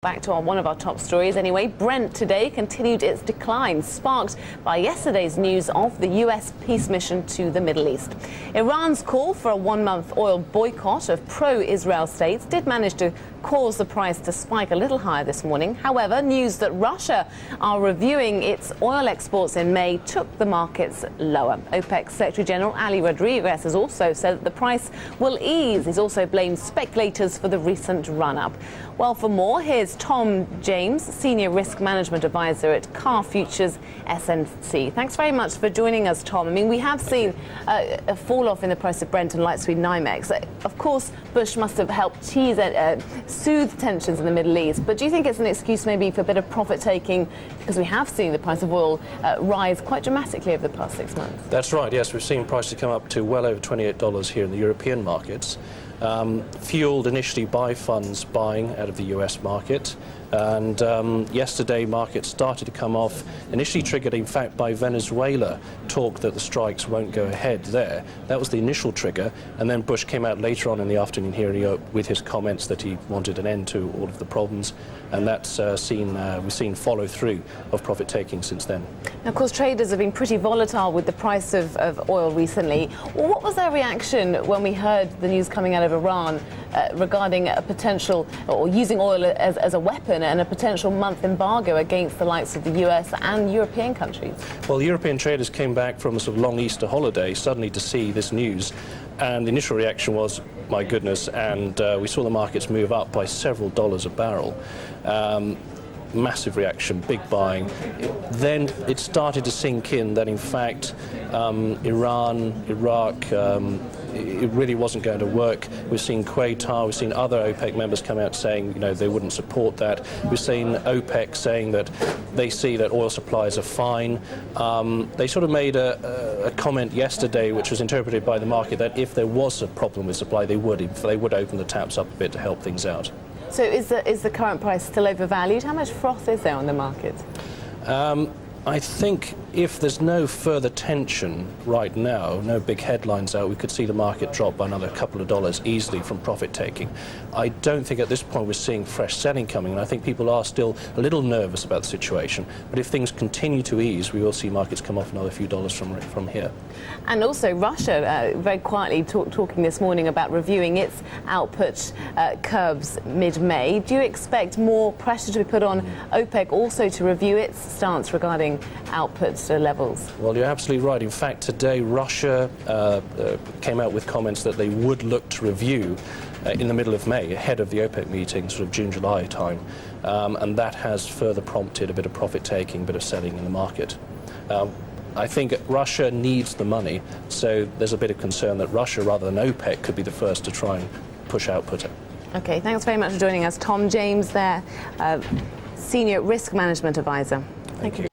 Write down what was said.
Back to one of our top stories anyway. Brent today continued its decline, sparked by yesterday's news of the US peace mission to the Middle East. Iran's call for a one-month oil boycott of pro-Israel states did manage to cause the price to spike a little higher this morning. However, news that Russia are reviewing its oil exports in May took the markets lower. OPEC Secretary General Ali Rodriguez has also said that the price will ease. He's also blamed speculators for the recent run-up. Well, for more, here's Tom James, Senior Risk Management Advisor at Car Futures SNC. Thanks very much for joining us, Tom. I mean, we have seen a fall-off in the price of Brent and light sweet NYMEX. Of course, Bush must have helped soothe tensions in the Middle East, but do you think it's an excuse maybe for a bit of profit-taking, because we have seen the price of oil rise quite dramatically over the past 6 months? That's right, yes. We've seen prices come up to well over $28 here in the European markets. Fueled initially by funds buying out of the US market, and yesterday markets started to come off, initially triggered in fact by Venezuela talk that the strikes won't go ahead there. That was the initial trigger, and then Bush came out later on in the afternoon here with his comments that he wanted an end to all of the problems, and that's we've seen follow through of profit taking since then. Now, of course, traders have been pretty volatile with the price of oil recently. Well, what was their reaction when we heard the news coming out of Iran regarding a potential, or using oil as a weapon, and a potential month embargo against the likes of the US and European countries? Well, European traders came back from a sort of long Easter holiday suddenly to see this news, and the initial reaction was, my goodness, and we saw the markets move up by several dollars a barrel. Massive reaction, big buying. Then it started to sink in that in fact Iran, Iraq, it really wasn't going to work. We've seen Qatar, we've seen other OPEC members come out saying, you know, they wouldn't support that. We've seen OPEC saying that they see that oil supplies are fine. They sort of made a comment yesterday which was interpreted by the market that if there was a problem with supply, they would open the taps up a bit to help things out. So is the current price still overvalued? How much froth is there on the market? I think if there's no further tension right now, no big headlines out, we could see the market drop by another couple of dollars easily from profit taking. I don't think at this point we're seeing fresh selling coming, and I think people are still a little nervous about the situation. But if things continue to ease, we will see markets come off another few dollars from here. And also Russia, very quietly talking this morning about reviewing its output curbs mid-May. Do you expect more pressure to be put on OPEC also to review its stance regarding output levels? Well, you're absolutely right. In fact, today Russia came out with comments that they would look to review in the middle of May, ahead of the OPEC meeting, sort of June, July time. And that has further prompted a bit of profit taking, a bit of selling in the market. I think Russia needs the money, so there's a bit of concern that Russia, rather than OPEC, could be the first to try and push output. Okay, thanks very much for joining us. Tom James there, Senior Risk Management Advisor. Thank you.